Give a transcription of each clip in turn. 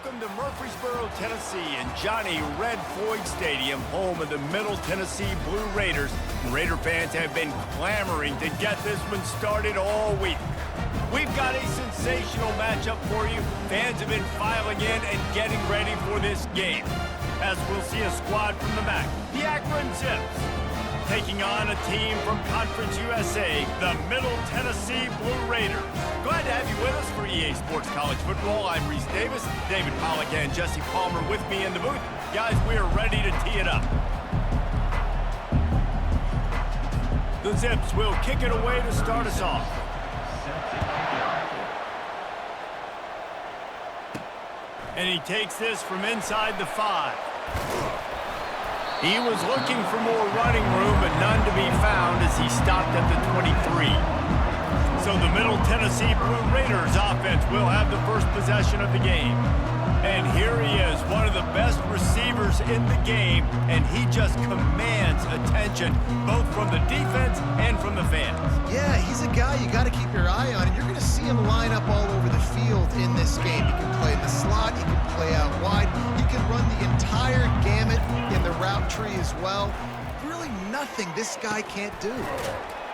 Welcome to Murfreesboro, Tennessee, and Johnny Red Floyd Stadium, home of the Middle Tennessee Blue Raiders. Raider fans have been clamoring to get this one started all week. We've got a sensational matchup for you. Fans have been filing in and getting ready for this game. As we'll see a squad from the MAC, the Akron Zips, taking on a team from Conference USA, the Middle Tennessee Blue Raiders. Glad to have you with us for EA Sports College Football. I'm Reese Davis, David Pollack and Jesse Palmer with me in the booth. Guys, we are ready to tee it up. The Zips will kick it away to start us off. And he takes this from inside the 5. He was looking for more running room, but none to be found as he stopped at the 23. So the Middle Tennessee Blue Raiders offense will have the first possession of the game. And here he is, one of the best receivers in the game, and he just commands attention, both from the defense and from the fans. Yeah, he's a guy you got to keep your eye on, and you're going to see him line up all over the field in this game. He can play in the slot, he can play out wide, he can run the entire gamut in the route tree as well. Really nothing this guy can't do.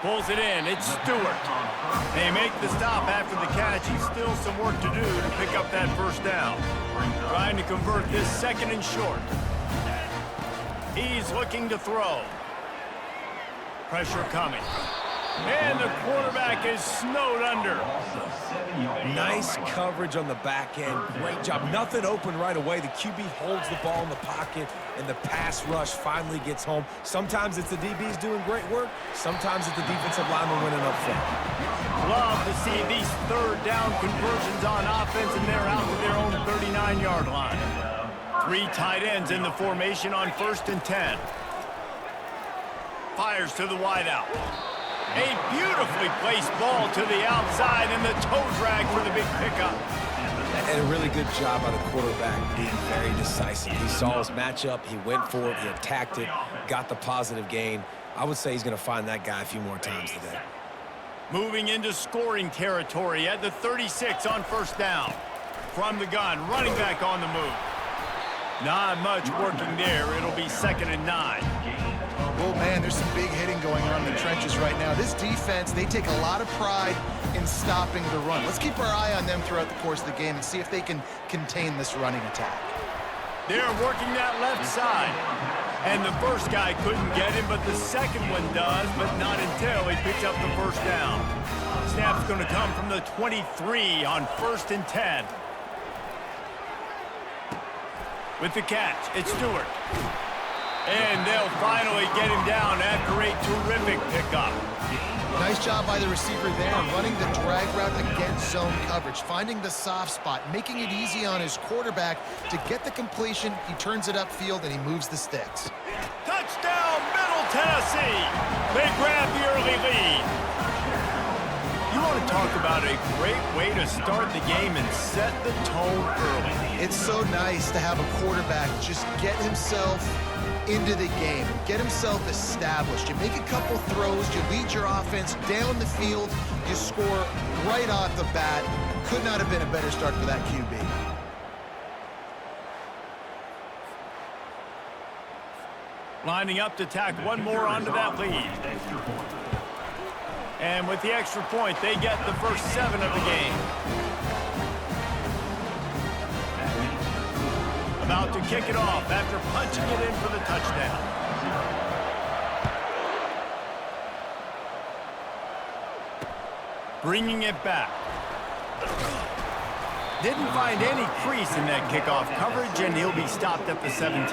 Pulls it in, it's Stewart. They make the stop after the catch. He's still some work to do to pick up that first down. Trying to convert this second and short. He's looking to throw. Pressure coming. And the quarterback is snowed under. Nice coverage on the back end. Great job. Nothing open right away. The QB holds the ball in the pocket, and the pass rush finally gets home. Sometimes it's the DBs doing great work. Sometimes it's the defensive lineman winning up front. Love to see these third down conversions on offense, and they're out to their own 39-yard line. 3 tight ends in the formation on 1st and 10. Fires to the wideout. A beautifully placed ball to the outside, and the toe drag for the big pickup. And a really good job by the quarterback being very decisive. He saw his matchup, he went for it, he attacked it, got the positive gain. I would say he's going to find that guy a few more times today. Moving into scoring territory at the 36 on 1st down. From the gun, running back on the move. Not much working there. It'll be 2nd and 9. Oh, man, there's some big hitting going on in the trenches right now. This defense, they take a lot of pride in stopping the run. Let's keep our eye on them throughout the course of the game and see if they can contain this running attack. They're working that left side. And the first guy couldn't get him, but the second one does, but not until he picks up the first down. Snap's going to come from the 23 on 1st and 10. With the catch, it's Stewart. And they'll finally get him down after a terrific pickup. Nice job by the receiver there, running the drag route against zone coverage, finding the soft spot, making it easy on his quarterback to get the completion. He turns it upfield, and he moves the sticks. Touchdown, Middle Tennessee! They grab the early lead. You want to talk about a great way to start the game and set the tone early. It's so nice to have a quarterback just get himself into the game, get himself established. You make a couple throws, you lead your offense down the field, you score right off the bat. Could not have been a better start for that QB. Lining up to tack one more onto that lead. And with the extra point, they get the first 7 of the game. About to kick it off after punching it in for the touchdown. Bringing it back. Didn't find any crease in that kickoff coverage, and he'll be stopped at the 17.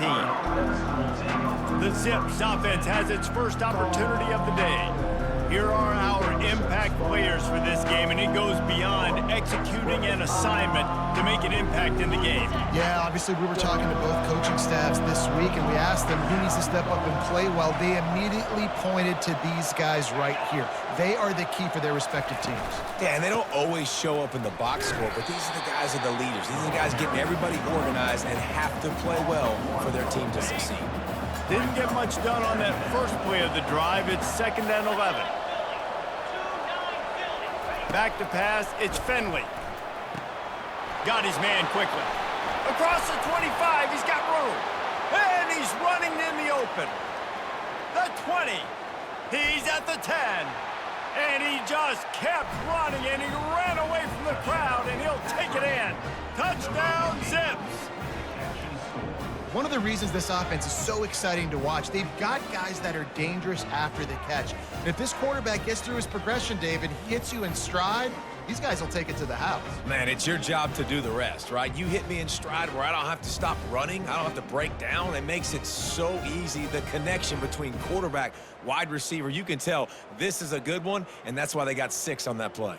The Zips offense has its first opportunity of the day. Here are our impact players for this game, and it goes beyond executing an assignment to make an impact in the game. Yeah, obviously we were talking to both coaching staffs this week, and we asked them who needs to step up and play well. They immediately pointed to these guys right here. They are the key for their respective teams. Yeah, and they don't always show up in the box score, but these are the guys that are the leaders. These are the guys getting everybody organized and have to play well for their team to succeed. Didn't get much done on that first play of the drive. It's 2nd and 11. Back to pass, it's Finley. Got his man quickly. Across the 25, he's got room. And he's running in the open. The 20. He's at the 10. And he just kept running, and he ran away from the crowd, and he'll take it in. Touchdown, Zips. One of the reasons this offense is so exciting to watch, they've got guys that are dangerous after the catch. And if this quarterback gets through his progression, David, he hits you in stride, these guys will take it to the house. Man, it's your job to do the rest, right? You hit me in stride where I don't have to stop running. I don't have to break down. It makes it so easy. The connection between quarterback, wide receiver, you can tell this is a good one, and that's why they got 6 on that play.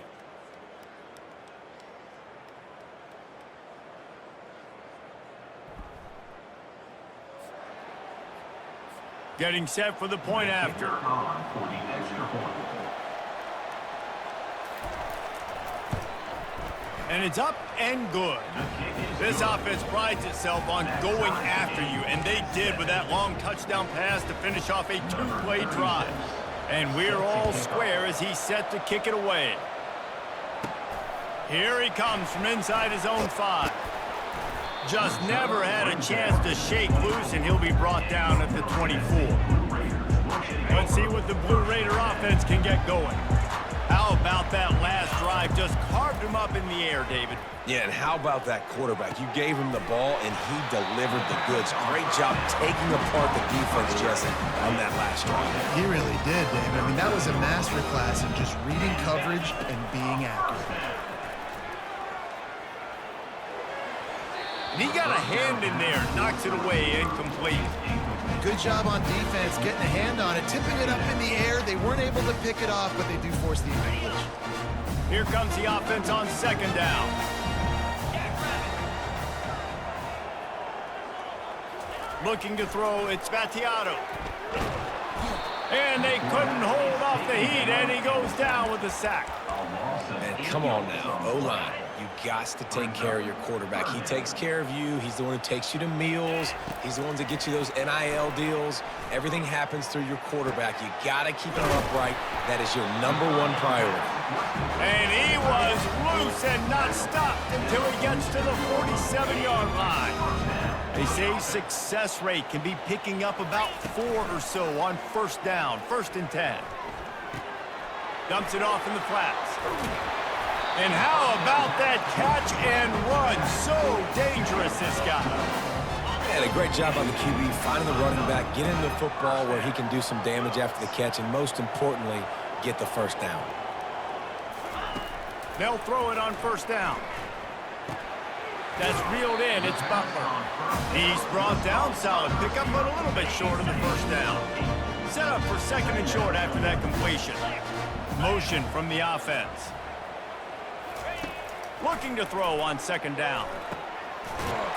Getting set for the point after. And it's up and good. This offense prides itself on going after you, and they did with that long touchdown pass to finish off a 2-play drive. And we're all square as he's set to kick it away. Here he comes from inside his own 5. Just never had a chance to shake loose, and he'll be brought down at the 24. Let's see what the Blue Raider offense can get going. How about that last drive? Just carved him up in the air, David. Yeah, and how about that quarterback? You gave him the ball, and he delivered the goods. Great job taking apart the defense, Jesse, on that last drive. He really did, David. I mean, that was a masterclass in just reading coverage and being accurate. And he got a hand in there, knocks it away, incomplete. Good job on defense, getting a hand on it, tipping it up in the air. They weren't able to pick it off, but they do force the incompletion. Here comes the offense on 2nd down. Looking to throw, it's Battiato. And they couldn't hold off the heat, and he goes down with a sack. And come on now, O-line. You got to take care of your quarterback. He takes care of you. He's the one who takes you to meals. He's the one that gets you those NIL deals. Everything happens through your quarterback. You got to keep him upright. That is your #1 priority. And he was loose and not stopped until he gets to the 47-yard line. They say success rate can be picking up about 4 or so on 1st down, 1st and 10. Dumps it off in the flats. And how about that catch and run? So dangerous, this guy. And a great job on the QB, finding the running back, getting the football where he can do some damage after the catch, and most importantly, get the 1st down. They'll throw it on 1st down. That's reeled in. It's Butler. He's brought down. Solid pickup, but a little bit short of the 1st down. Set up for 2nd and short after that completion. Motion from the offense. Looking to throw on 2nd down.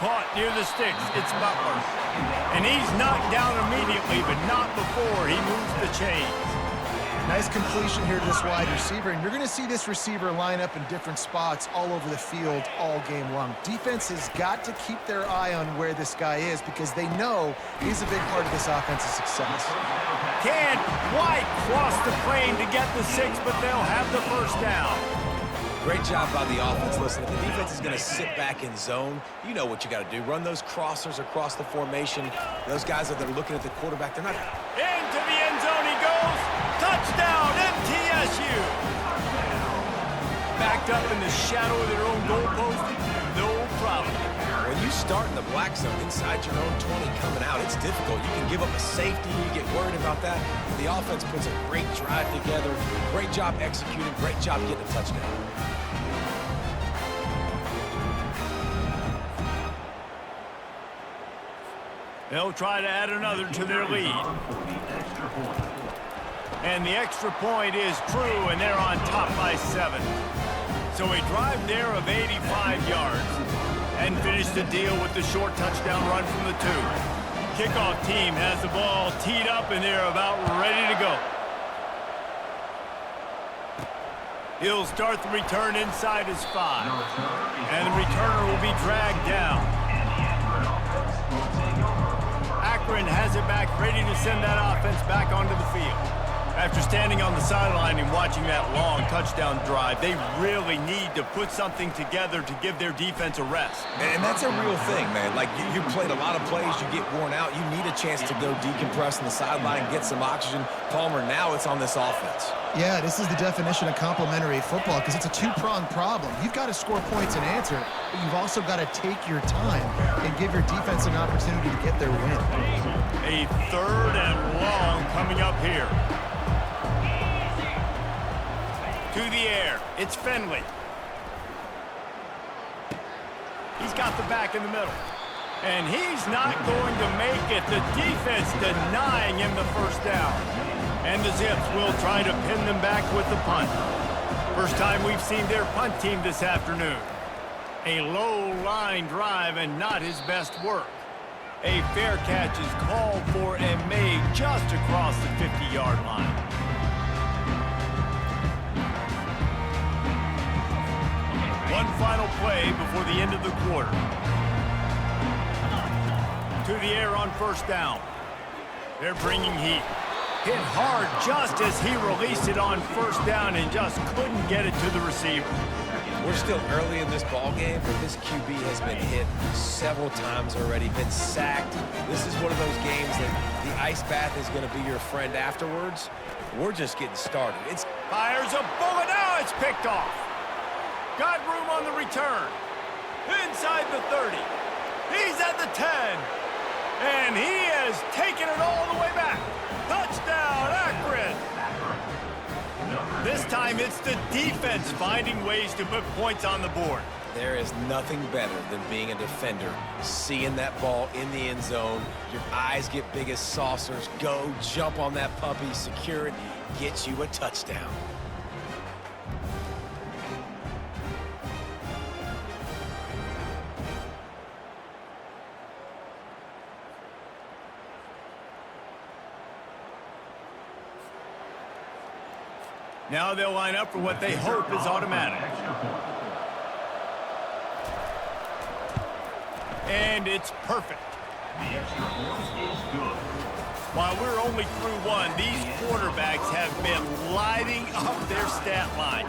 Caught near the sticks. It's Butler. And he's knocked down immediately, but not before he moves the chains. Nice completion here to this wide receiver, and you're going to see this receiver line up in different spots all over the field all game long. Defense has got to keep their eye on where this guy is because they know he's a big part of this offense's success. Can't quite cross the plane to get the 6, but they'll have the 1st down. Great job by the offense. Listen, if the defense is going to sit back in zone, you know what you got to do. Run those crossers across the formation. Those guys that are looking at the quarterback, they're not... Into the end zone he goes. Touchdown, MTSU. Backed up in the shadow of their own goalpost. No problem. When you start in the black zone inside your own 20 coming out, it's difficult. You can give up a safety. You get worried about that. The offense puts a great drive together. Great job executing. Great job getting a touchdown. They'll try to add another to their lead. And the extra point is true, and they're on top by 7. So a drive there of 85 yards. And finish the deal with the short touchdown run from the 2. Kickoff team has the ball teed up, and they're about ready to go. He'll start the return inside his 5. And the returner will be dragged down. Akron has it back, ready to send that offense back onto the field. After standing on the sideline and watching that long touchdown drive, they really need to put something together to give their defense a rest. And that's a real thing, man. Like, you played a lot of plays, you get worn out, you need a chance to go decompress on the sideline, get some oxygen. Palmer, now it's on this offense. Yeah, this is the definition of complementary football because it's a two-pronged problem. You've got to score points and answer, but you've also got to take your time and give your defense an opportunity to get their win. A 3rd and long coming up here. To the air, it's Finley. He's got the back in the middle. And he's not going to make it. The defense denying him the first down. And the Zips will try to pin them back with the punt. First time we've seen their punt team this afternoon. A low line drive and not his best work. A fair catch is called for and made just across the 50-yard line. One final play before the end of the quarter. To the air on first down. They're bringing heat. Hit hard just as he released it on first down and just couldn't get it to the receiver. We're still early in this ball game, but this QB has been hit several times already, been sacked. This is one of those games that the ice bath is going to be your friend afterwards. We're just getting started. It's fires a bullet. Now it's picked off. Got room on the return. Inside the 30. He's at the 10. And he has taken it all the way back. Touchdown, Akron. This time it's the defense finding ways to put points on the board. There is nothing better than being a defender, seeing that ball in the end zone. Your eyes get big as saucers. Go, jump on that puppy, secure it, get you a touchdown. Now they'll line up for what they hope is automatic. And it's perfect. While we're only through one, these quarterbacks have been lighting up their stat line.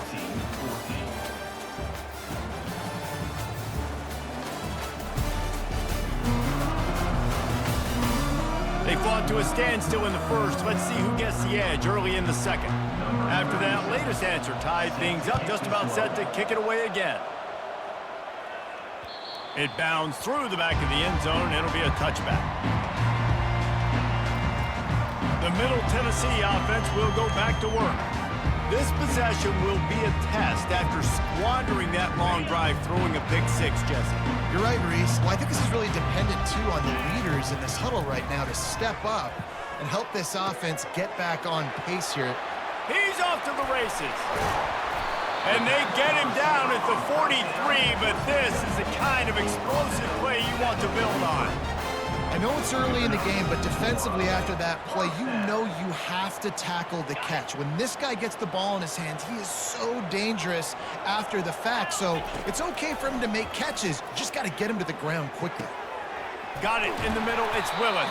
They fought to a standstill in the first. Let's see who gets the edge early in the second. After that latest answer tied things up, just about set to kick it away again. It bounds through the back of the end zone, and it'll be a touchback. The Middle Tennessee offense will go back to work. This possession will be a test after squandering that long drive, throwing a pick six, Jesse. You're right, Reese. Well, I think this is really dependent, too, on the leaders in this huddle right now to step up and help this offense get back on pace here. He's off to the races. And they get him down at the 43, but this is the kind of explosive play you want to build on. I know it's early in the game, but defensively after that play, you know you have to tackle the catch. When this guy gets the ball in his hands, he is so dangerous after the fact. So it's okay for him to make catches. You just got to get him to the ground quickly. Got it in the middle. It's Willis.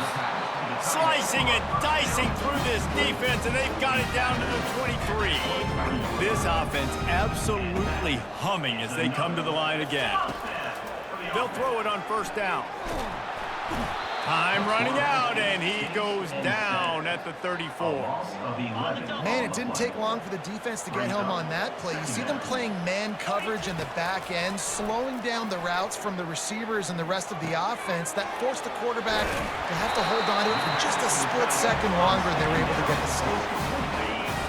Slicing and dicing through this defense, and they've got it down to the 23. This offense absolutely humming as they come to the line again. They'll throw it on first down. Time running out, and he goes down at the 34. Man, it didn't take long for the defense to get home on that play. You see them playing man coverage in the back end, slowing down the routes from the receivers and the rest of the offense. That forced the quarterback to have to hold on to it for just a split second longer. They were able to get the stop.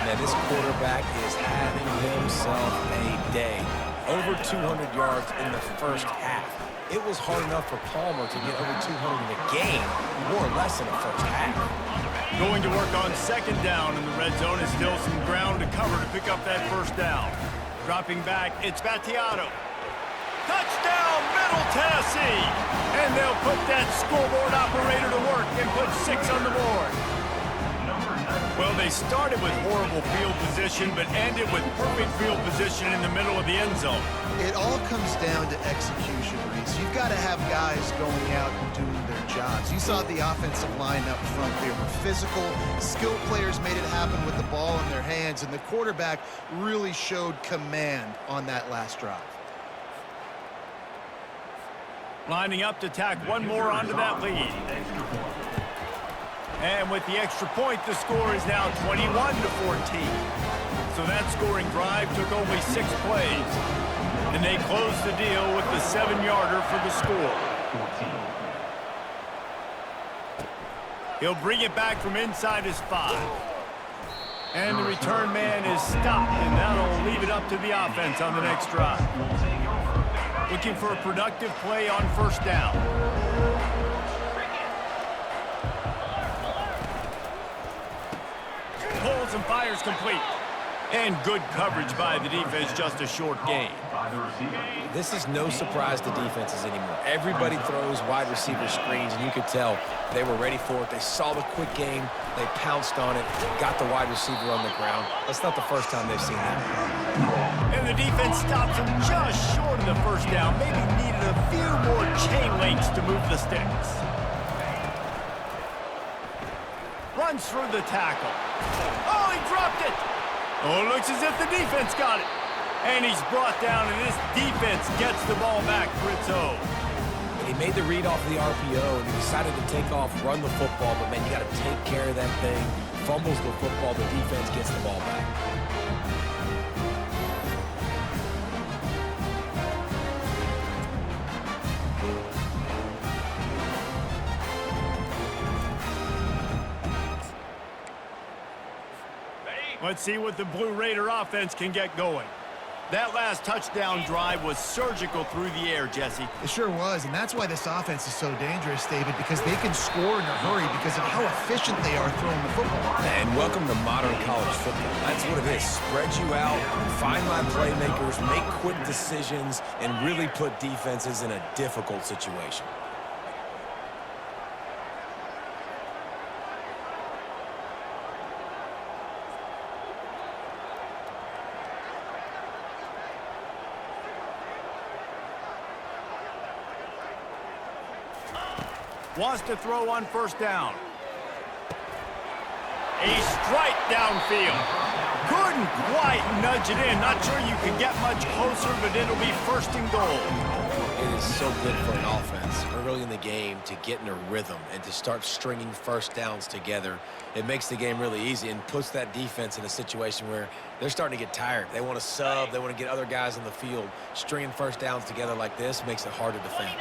Man, this quarterback is having himself a day. Over 200 yards in the first half. It was hard enough for Palmer to get over 200 in a game, more or less in the first half. Going to work on second down in the red zone is still some ground to cover to pick up that first down. Dropping back, it's Battiato. Touchdown, Middle Tennessee! And they'll put that scoreboard operator to work and put 6 on the board. Well, they started with horrible field position, but ended with perfect field position in the middle of the end zone. It all comes down to execution, Reese. You've got to have guys going out and doing their jobs. You saw the offensive line up front. They were physical. Skilled players made it happen with the ball in their hands, and the quarterback really showed command on that last drive. Lining up to tack one more onto that lead. And with the extra point, the score is now 21-14. So that scoring drive took only 6 plays. And they closed the deal with the 7-yarder for the score. He'll bring it back from inside his 5. And the return man is stopped, and that'll leave it up to the offense on the next drive. Looking for a productive play on first down. Pulls and fires complete. And good coverage by the defense, just a short gain. This is no surprise to defenses anymore. Everybody throws wide receiver screens, and you could tell they were ready for it. They saw the quick game. They pounced on it, got the wide receiver on the ground. That's not the first time they've seen that. And the defense stops him just short of the first down. Maybe needed a few more chain links to move the sticks. Runs through the tackle. Oh, he dropped it. Oh, it looks as if the defense got it. And he's brought down, and this defense gets the ball back for its own. And he made the read off the RPO, and he decided to take off, run the football. But, man, you got to take care of that thing. Fumbles the football, the defense gets the ball back. Let's see what the Blue Raider offense can get going. That last touchdown drive was surgical through the air, Jesse. It sure was, and that's why this offense is so dangerous, David, because they can score in a hurry because of how efficient they are throwing the football. And welcome to modern college football. That's what it is. Spread you out, find my playmakers, make quick decisions, and really put defenses in a difficult situation. Wants to throw on first down. A strike downfield. Couldn't quite nudge it in. Not sure you can get much closer, but it'll be first and goal. It is so good for an offense early in the game to get in a rhythm and to start stringing first downs together. It makes the game really easy and puts that defense in a situation where they're starting to get tired. They want to sub. They want to get other guys on the field. Stringing first downs together like this makes it hard to defend.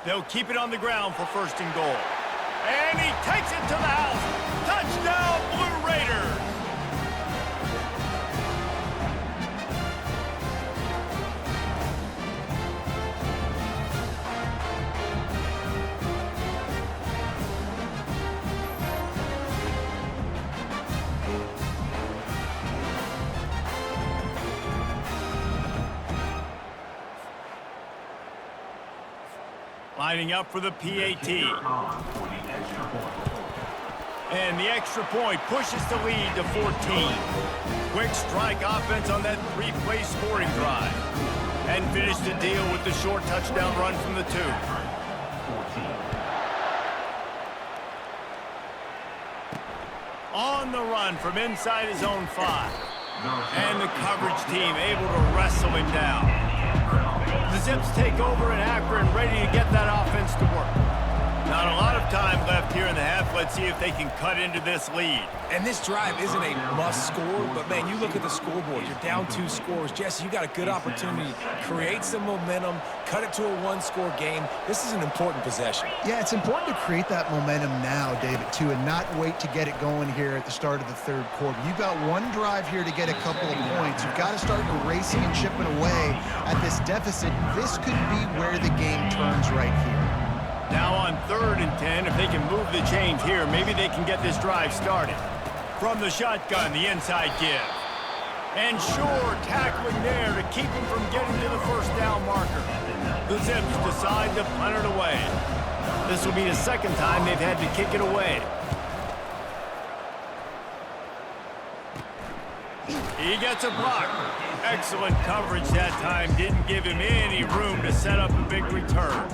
They'll keep it on the ground for first and goal. And he takes it to the house. Touchdown, Blue Raiders! Lining up for the PAT. And the extra point pushes the lead to 14. Quick strike offense on that 3-play scoring drive. And finish the deal with the short touchdown run from the 2. On the run from inside his own 5. And the coverage team able to wrestle him down. The Zips take over in Akron, ready to get that offense to work. Not a lot of time left here in the half. Let's see if they can cut into this lead. And this drive isn't a must score, but, man, you look at the scoreboard. You're down 2 scores. Jesse, you got a good opportunity. Create some momentum. Cut it to a 1-score game. This is an important possession. Yeah, it's important to create that momentum now, David, too, and not wait to get it going here at the start of the 3rd quarter. You've got one drive here to get a couple of points. You've got to start racing and chipping away at this deficit. This could be where the game turns right here. Now on 3rd and 10, if they can move the chains here, maybe they can get this drive started. From the shotgun, the inside give. And sure, tackling there to keep him from getting to the first down marker. The Zips decide to punt it away. This will be the second time they've had to kick it away. He gets a block. Excellent coverage that time. Didn't give him any room to set up a big return.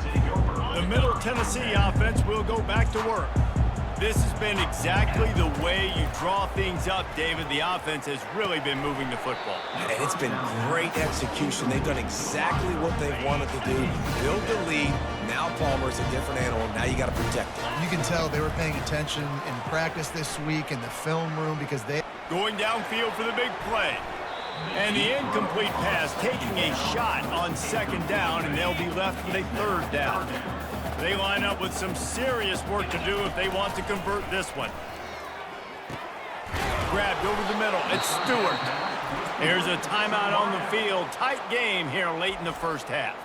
The Middle Tennessee offense will go back to work. This has been exactly the way you draw things up, David. The offense has really been moving the football. And it's been great execution. They've done exactly what they wanted to do. Build the lead. Now Palmer's a different animal. Now you got to protect him. You can tell they were paying attention in practice this week in the film room because they... Going downfield for the big play. And the incomplete pass taking a shot on second down, and they'll be left with a third down. They line up with some serious work to do if they want to convert this one. Grabbed over the middle. It's Stewart. Here's a timeout on the field. Tight game here late in the first half.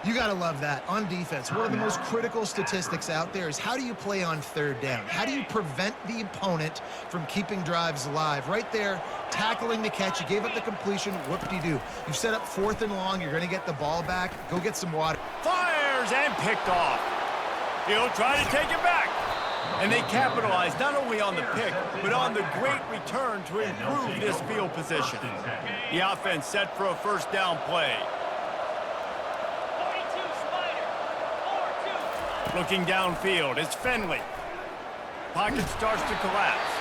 You got to love that. On defense, one of the most critical statistics out there is how do you play on third down? How do you prevent the opponent from keeping drives alive? Right there, tackling the catch. You gave up the completion. Whoop-de-doo. You've set up 4th and long. You're going to get the ball back. Go get some water. Fires and picked off. He'll try to take it back. And they capitalize not only on the pick, but on the great return to improve this field position. The offense set for a first down play. Looking downfield, it's Finley. Pocket starts to collapse.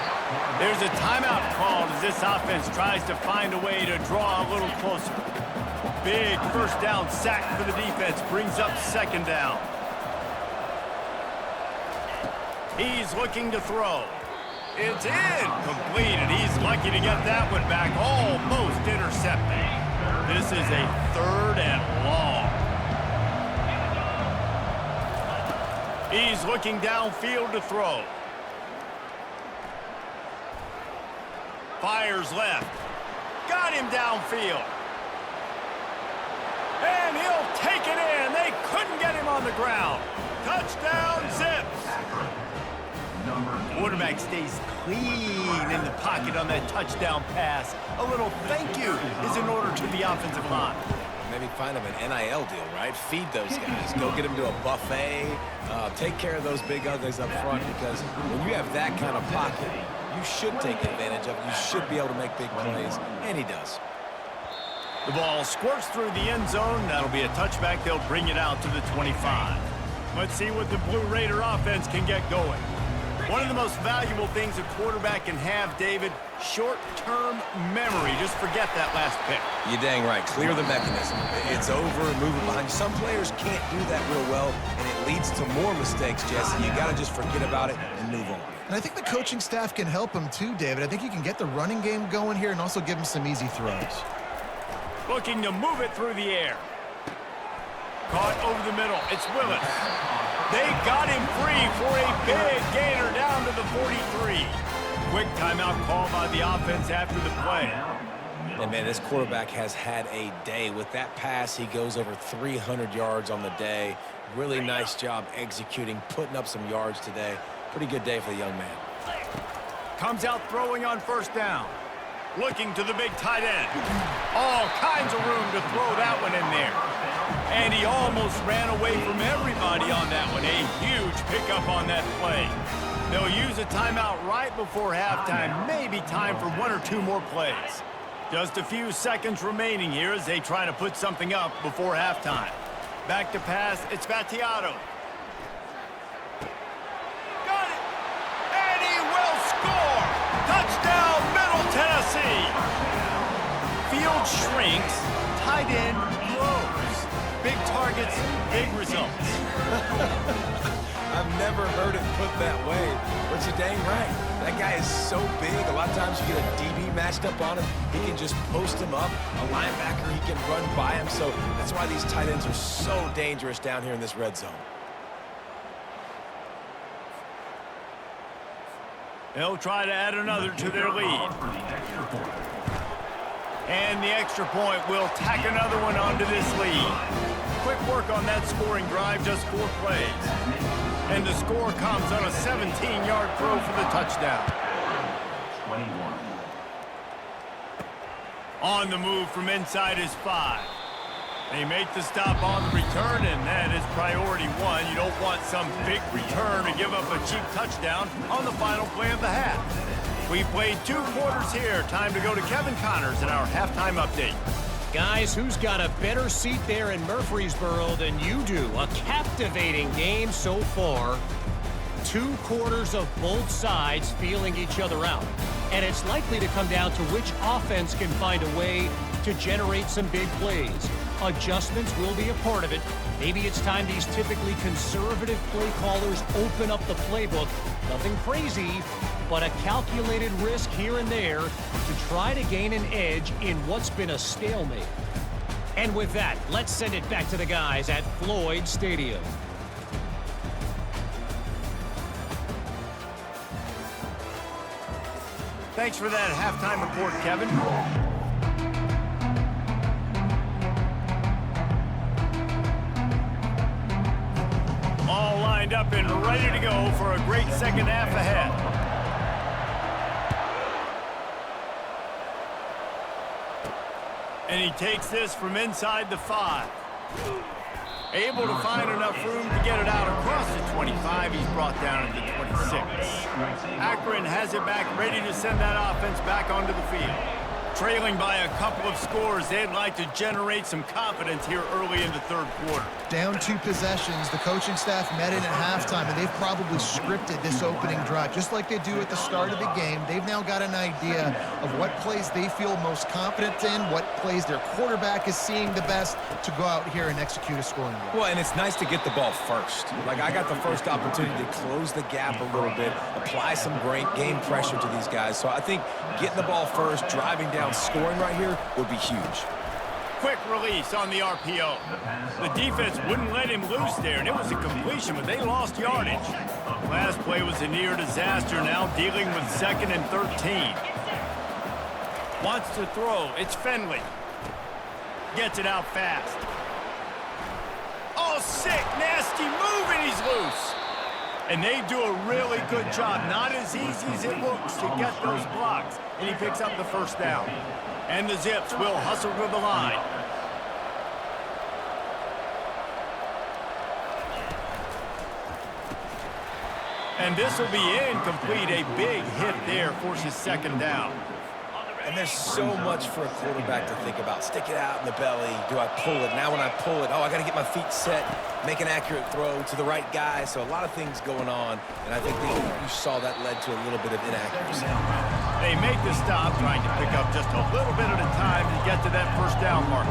There's a timeout called as this offense tries to find a way to draw a little closer. Big first down sack for the defense brings up second down. He's looking to throw. It's incomplete, and he's lucky to get that one back, almost intercepted. This is a third and long. He's looking downfield to throw. Fires left. Got him downfield. And he'll take it in. They couldn't get him on the ground. Touchdown, Zips. Quarterback stays clean in the pocket on that touchdown pass. A little thank you is in order to the offensive line. Maybe find them an NIL deal, right? Feed those guys. Go get them to a buffet. Take care of those big uglies up front, because when you have that kind of pocket, you should take advantage of it. You should be able to make big plays, and he does. The ball squirts through the end zone. That'll be a touchback. They'll bring it out to the 25. Let's see what the Blue Raider offense can get going. One of the most valuable things a quarterback can have, David, short-term memory. Just forget that last pick. You're dang right. Clear the mechanism. It's over, move it behind. Some players can't do that real well, and it leads to more mistakes, Jesse. You got to just forget about it and move on. And I think the coaching staff can help him too, David. I think you can get the running game going here and also give him some easy throws. Looking to move it through the air. Caught over the middle. It's Willis. They got him free for a big gainer down to the 43. Quick timeout call by the offense after the play. And, man, this quarterback has had a day. With that pass, he goes over 300 yards on the day. Really nice job executing, putting up some yards today. Pretty good day for the young man. Comes out throwing on first down. Looking to the big tight end. All kinds of room to throw that one in there. And he almost ran away from everybody on that one. A huge pickup on that play. They'll use a timeout right before halftime. Maybe time for 1 or 2 more plays. Just a few seconds remaining here as they try to put something up before halftime. Back to pass, it's Battiato. Got it! And he will score! Touchdown, Middle Tennessee! Field shrinks, tight end grows. Big targets, big results. I've never heard it put that way, but you're dang right. That guy is so big. A lot of times you get a DB matched up on him. He can just post him up. A linebacker, he can run by him. So that's why these tight ends are so dangerous down here in this red zone. They'll try to add another to their lead. And the extra point will tack another one onto this lead. Quick work on that scoring drive, just 4 plays. And the score comes on a 17-yard throw for the touchdown. On the move from inside his 5. They make the stop on the return, and that is priority one. You don't want some big return to give up a cheap touchdown on the final play of the half. We played 2 quarters here. Time to go to Kevin Connors in our halftime update. Guys, who's got a better seat there in Murfreesboro than you do? A captivating game so far. 2 quarters of both sides feeling each other out. And it's likely to come down to which offense can find a way to generate some big plays. Adjustments will be a part of it. Maybe it's time these typically conservative play callers open up the playbook. Nothing crazy, but a calculated risk here and there to try to gain an edge in what's been a stalemate. And with that, let's send it back to the guys at Floyd Stadium. Thanks for that halftime report, Kevin. All lined up and ready to go for a great second half ahead. And he takes this from inside the 5. Able to find enough room to get it out across the 25. He's brought down at the 26. Akron has it back, ready to send that offense back onto the field. Trailing by a couple of scores, they'd like to generate some confidence here early in the 3rd quarter. Down 2 possessions, the coaching staff met in at halftime, and they've probably scripted this opening drive. Just like they do at the start of the game, they've now got an idea of what plays they feel most confident in, what plays their quarterback is seeing the best to go out here and execute a scoring drive. Well, and it's nice to get the ball first. Like, I got the first opportunity to close the gap a little bit, apply some great game pressure to these guys. So I think getting the ball first, driving down, scoring right here would be huge. Quick release on the RPO. The defense wouldn't let him loose there, and it was a completion, but they lost yardage. Last play was a near disaster, now dealing with 2nd and 13. Wants to throw. It's Finley. Gets it out fast. Oh, sick, nasty move, and he's loose. And they do a really good job. Not as easy as it looks to get those blocks. And he picks up the first down. And the Zips will hustle to the line. And this will be incomplete. A big hit there forces 2nd down. And there's so much for a quarterback to think about. Stick it out in the belly. Do I pull it? Now when I pull it, oh, I got to get my feet set, make an accurate throw to the right guy. So a lot of things going on, and I think you saw that led to a little bit of inaccuracy. They make the stop, trying to pick up just a little bit at a time to get to that first down marker.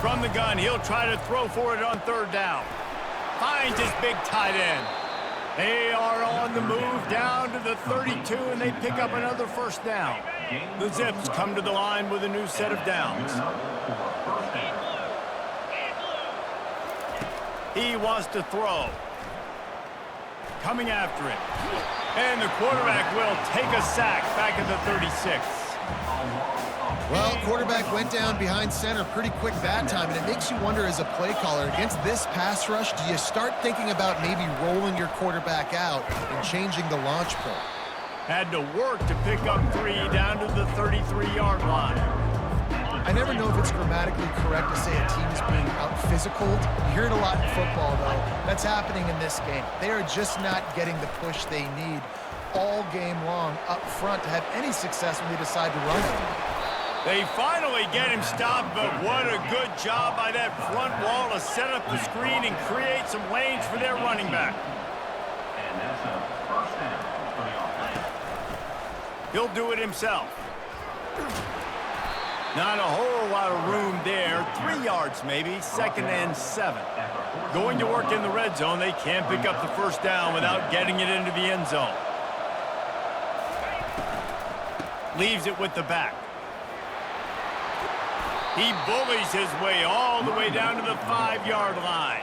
From the gun, he'll try to throw for it on 3rd down. Finds his big tight end. They are on the move down to the 32, and they pick up another first down. The Zips come to the line with a new set of downs. He wants to throw. Coming after it. And the quarterback will take a sack back at the 36. Well, quarterback went down behind center pretty quick that time, and it makes you wonder as a play caller, against this pass rush, do you start thinking about maybe rolling your quarterback out and changing the launch point? Had to work to pick up 3 down to the 33-yard line. I never know if it's grammatically correct to say a team is being out-physicaled. You hear it a lot in football, though. That's happening in this game. They are just not getting the push they need all game long up front to have any success when they decide to run it. They finally get him stopped, but what a good job by that front wall to set up the screen and create some lanes for their running back. And that's a first down for the offense. He'll do it himself. Not a whole lot of room there. 3 yards maybe, 2nd and 7. Going to work in the red zone, they can't pick up the first down without getting it into the end zone. Leaves it with the back. He bullies his way all the way down to the 5-yard line.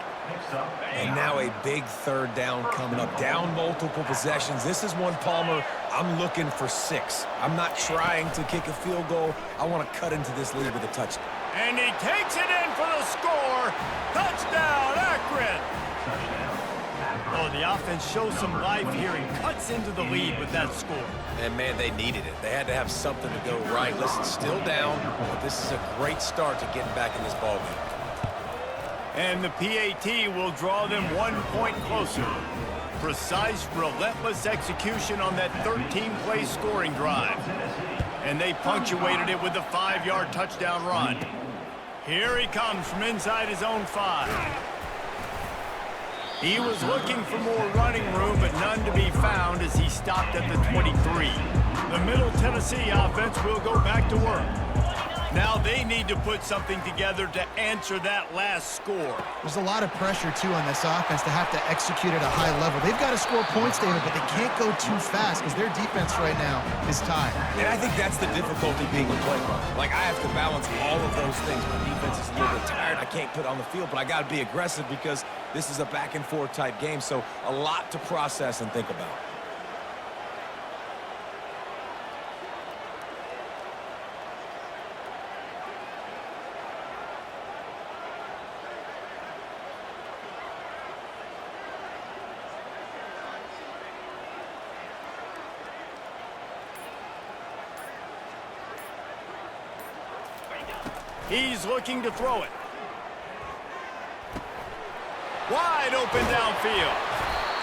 And now a big 3rd down coming up. Down multiple possessions. This is one, Palmer, I'm looking for 6. I'm not trying to kick a field goal. I want to cut into this lead with a touchdown. And he takes it in for the score. Touchdown, Akron. Oh, the offense shows some life here and cuts into the lead with that score. And, man, they needed it. They had to have something to go right. Listen, still down, but this is a great start to getting back in this ballgame. And the PAT will draw them 1 point closer. Precise, relentless execution on that 13-play scoring drive. And they punctuated it with a 5-yard touchdown run. Here he comes from inside his own 5. He was looking for more running room, but none to be found as he stopped at the 23. The Middle Tennessee offense will go back to work. Now they need to put something together to answer that last score. There's a lot of pressure, too, on this offense to have to execute at a high level. They've got to score points, David, but they can't go too fast because their defense right now is tired. And I think that's the difficulty being a play caller. Like, I have to balance all of those things. My defense is a little bit tired. I can't put on the field, but I got to be aggressive because this is a back-and-forth type game, so a lot to process and think about. He's looking to throw it. Wide open downfield.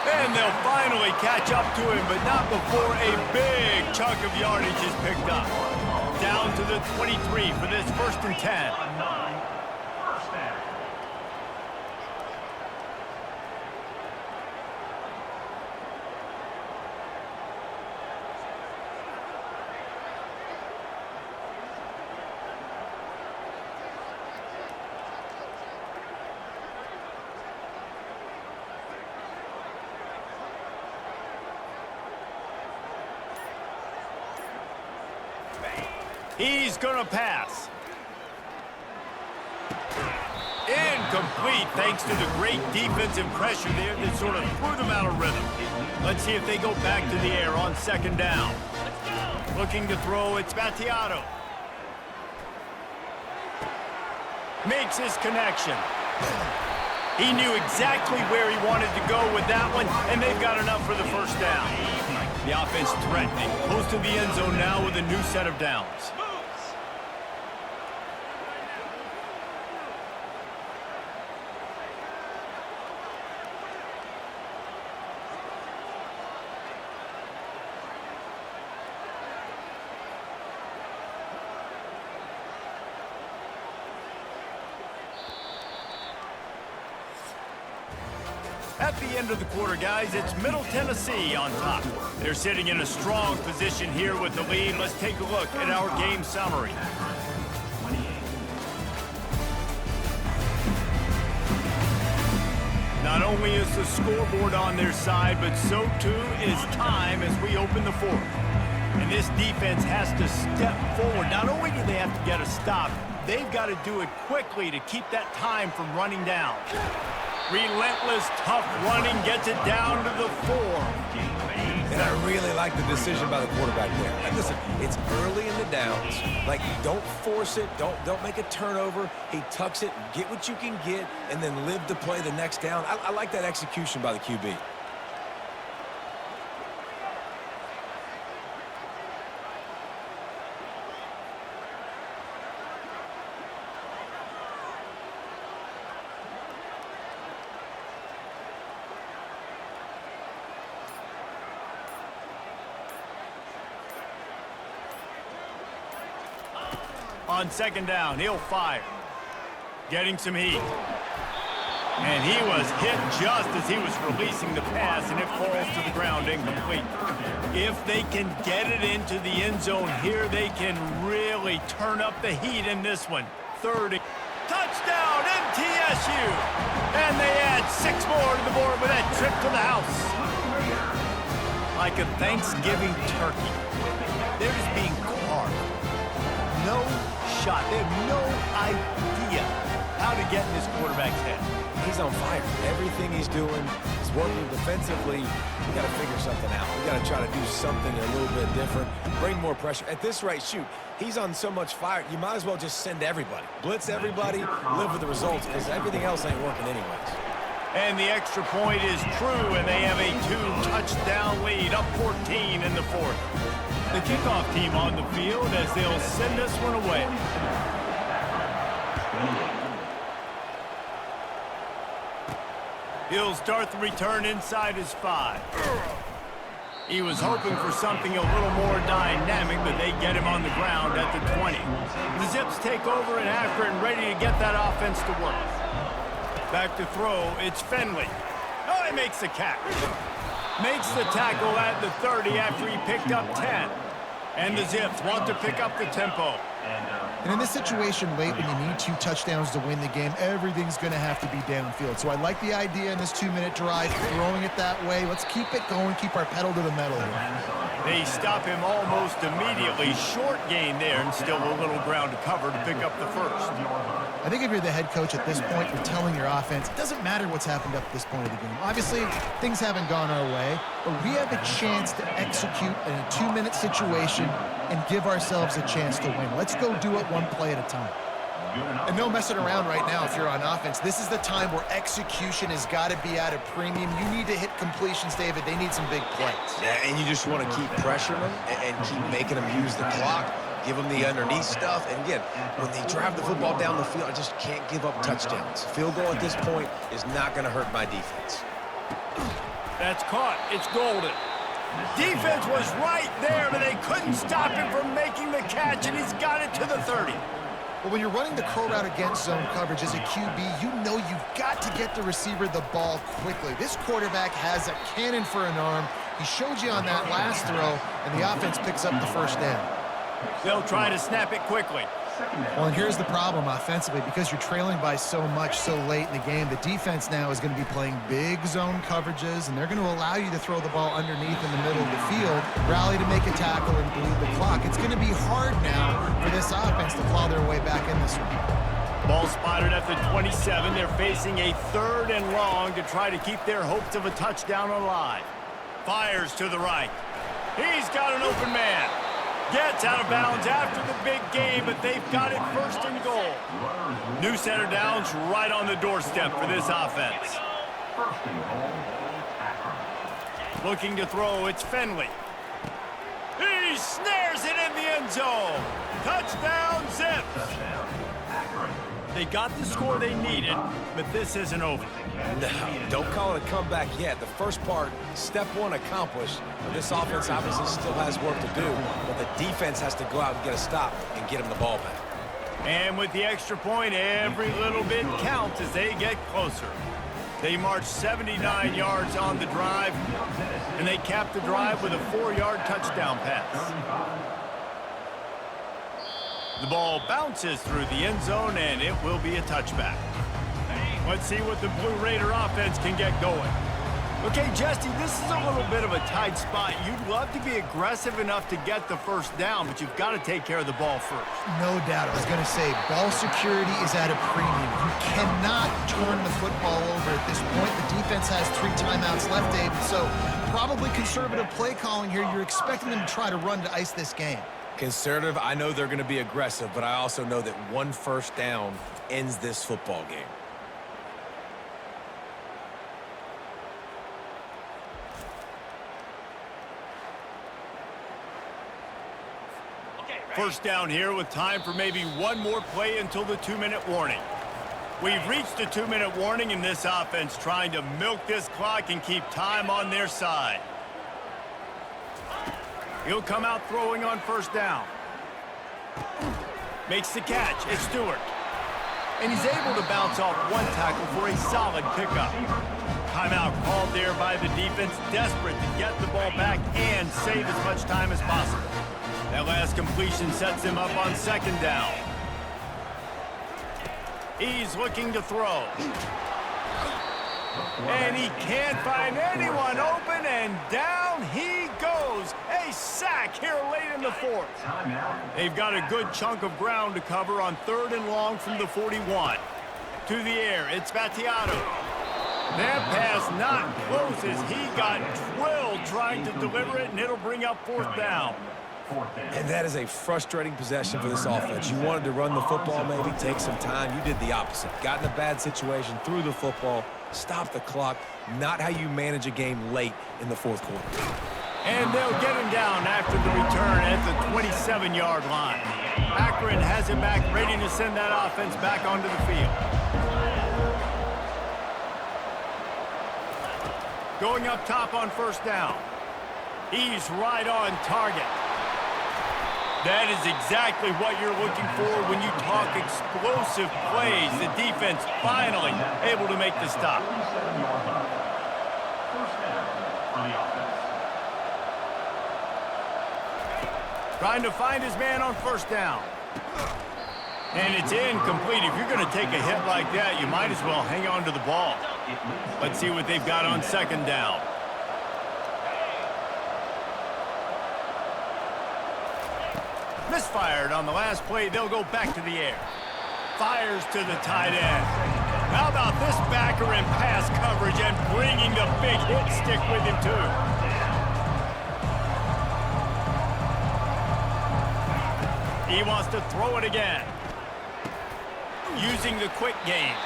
And they'll finally catch up to him, but not before a big chunk of yardage is picked up. Down to the 23 for this 1st and 10. First down. He's going to pass. Incomplete thanks to the great defensive pressure there that sort of threw them out of rhythm. Let's see if they go back to the air on 2nd down. Looking to throw, it's Battiato. Makes his connection. He knew exactly where he wanted to go with that one, and they've got enough for the 1st down. The offense threatening, close to the end zone now with a new set of downs. At the end of the quarter, guys, it's Middle Tennessee on top. They're sitting in a strong position here with the lead. Let's take a look at our game summary. Not only is the scoreboard on their side, but so too is time as we open the 4th. And this defense has to step forward. Not only do they have to get a stop, they've got to do it quickly to keep that time from running down. Relentless, tough running gets it down to the 4. And I really like the decision by the quarterback there. And listen, it's early in the downs. Like, don't force it. Don't make a turnover. He tucks it, get what you can get, and then live to play the next down. I like that execution by the QB. On 2nd down, he'll fire. Getting some heat. And he was hit just as he was releasing the pass, and it falls to the ground incomplete. If they can get it into the end zone here, they can really turn up the heat in this one. 30. Touchdown, MTSU! And they add 6 more to the board with that trip to the house. Like a Thanksgiving turkey. They're just being carved. No shot. They have no idea how to get in this quarterback's head. He's on fire. Everything he's doing is working defensively. We got to figure something out. We got to try to do something a little bit different, bring more pressure. At this rate, shoot, he's on so much fire, you might as well just send everybody. Blitz everybody, live with the results, because everything else ain't working anyways. And the extra point is true, and they have a 2-touchdown lead, up 14 in the fourth. The kickoff team on the field as they'll send this one away. He'll start the return inside his 5. He was hoping for something a little more dynamic, but they get him on the ground at the 20. The Zips take over in Akron, ready to get that offense to work. Back to throw, it's Finley. Oh, he makes the catch. Makes the tackle at the 30 after he picked up 10. And the Zips want to pick up the tempo. And in this situation late, when you need 2 touchdowns to win the game, everything's going to have to be downfield. So I like the idea in this 2-minute drive, throwing it that way. Let's keep it going, keep our pedal to the metal here. They stop him almost immediately. Short gain there, and still a little ground to cover to pick up the first. I think if you're the head coach at this point, you're telling your offense, it doesn't matter what's happened up to this point of the game. Obviously, things haven't gone our way, but we have a chance to execute in a 2-minute situation and give ourselves a chance to win. Let's go do it one play at a time. And no messing around right now if you're on offense. This is the time where execution has got to be at a premium. You need to hit completions, David. They need some big plays. Yeah, and you just want to keep pressuring them and keep making them use the clock. Give them the underneath stuff. And again, when they drive the football down the field, I just can't give up touchdowns. Field goal at this point is not going to hurt my defense. That's caught. It's golden. Defense was right there, but they couldn't stop him from making the catch, and he's got it to the 30. But when you're running the curl route against zone coverage as a QB, you know you've got to get the receiver the ball quickly. This quarterback has a cannon for an arm. He showed you on that last throw, and the offense picks up the first down. They'll try to snap it quickly. Well, and here's the problem offensively. Because you're trailing by so much so late in the game, the defense now is going to be playing big zone coverages, and they're going to allow you to throw the ball underneath in the middle of the field, rally to make a tackle, and bleed the clock. It's going to be hard now for this offense to claw their way back in this one. Ball spotted at the 27. They're facing a 3rd and long to try to keep their hopes of a touchdown alive. Fires to the right. He's got an open man. Gets out of bounds after the big game, but they've got it 1st and goal. New center downs right on the doorstep for this offense. Looking to throw, it's Finley. He snares it in the end zone. Touchdown, Zips. They got the score they needed, but this isn't over. No, don't call it a comeback yet. The first part, step 1 accomplished. This offense obviously still has work to do, but the defense has to go out and get a stop and get him the ball back. And with the extra point, every little bit counts as they get closer. They march 79 yards on the drive, and they cap the drive with a 4-yard touchdown pass. The ball bounces through the end zone, and it will be a touchback. Let's see what the Blue Raider offense can get going. Okay, Jesse, this is a little bit of a tight spot. You'd love to be aggressive enough to get the first down, but you've got to take care of the ball first. No doubt. I was going to say, ball security is at a premium. You cannot turn the football over at this point. The defense has 3 timeouts left, David, so probably conservative play calling here. You're expecting them to try to run to ice this game. Conservative, I know they're going to be aggressive, but I also know that 1 first down ends this football game. First down here with time for maybe 1 more play until the 2-minute warning. We've reached the 2-minute warning, and this offense trying to milk this clock and keep time on their side. He'll come out throwing on first down. Makes the catch. It's Stewart. And he's able to bounce off 1 tackle for a solid pickup. Timeout called there by the defense, desperate to get the ball back and save as much time as possible. That last completion sets him up on 2nd down. He's looking to throw. And he can't find anyone open, and down he goes. A sack here late in the 4th. They've got a good chunk of ground to cover on 3rd and long from the 41. To the air, it's Battiato. That pass not close as he got drilled trying to deliver it, and it'll bring up 4th down. Fourth down. And that is a frustrating possession for this offense. You wanted to run the football, maybe take some time. You did the opposite. Got in a bad situation, threw the football, stopped the clock. Not how you manage a game late in the fourth quarter. And they'll get him down after the return at the 27-yard line. Akron has him back, ready to send that offense back onto the field. Going up top on first down. He's right on target. That is exactly what you're looking for when you talk explosive plays. The defense finally able to make the stop. 47-yard line. First down for the offense. Trying to find his man on first down. And it's incomplete. If you're going to take a hit like that, you might as well hang on to the ball. Let's see what they've got on second down. Misfired on the last play. They'll go back to the air. Fires to the tight end. How about this backer in pass coverage and bringing the big hit stick with him, too. He wants to throw it again. Using the quick game.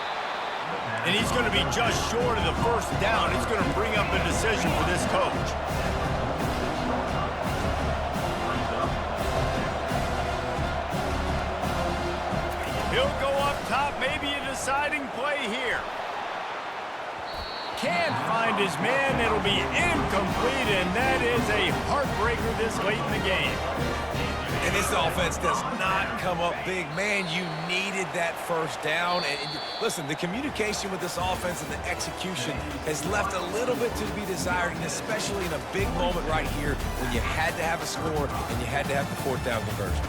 And he's going to be just short of the first down. It's going to bring up a decision for this coach. He'll go up top, maybe a deciding play here. Can't find his man. It'll be incomplete, and that is a heartbreaker this late in the game. And this offense does not come up big. Man, you needed that first down. And listen, the communication with this offense and the execution has left a little bit to be desired, and especially in a big moment right here when you had to have a score and you had to have the fourth down conversion.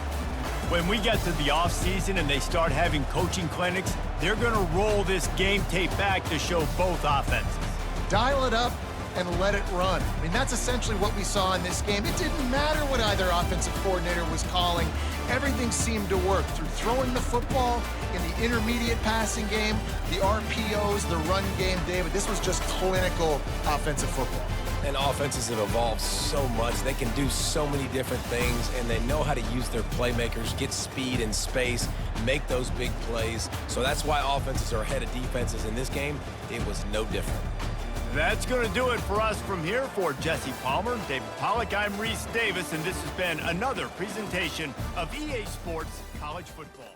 When we get to the offseason and they start having coaching clinics, they're going to roll this game tape back to show both offenses. Dial it up and let it run. I mean, that's essentially what we saw in this game. It didn't matter what either offensive coordinator was calling. Everything seemed to work through throwing the football in the intermediate passing game, the RPOs, the run game, David. This was just clinical offensive football. And offenses have evolved so much. They can do so many different things, and they know how to use their playmakers, get speed and space, make those big plays. So that's why offenses are ahead of defenses. In this game, it was no different. That's going to do it for us from here. For Jesse Palmer, David Pollack, I'm Reese Davis, and this has been another presentation of EA Sports College Football.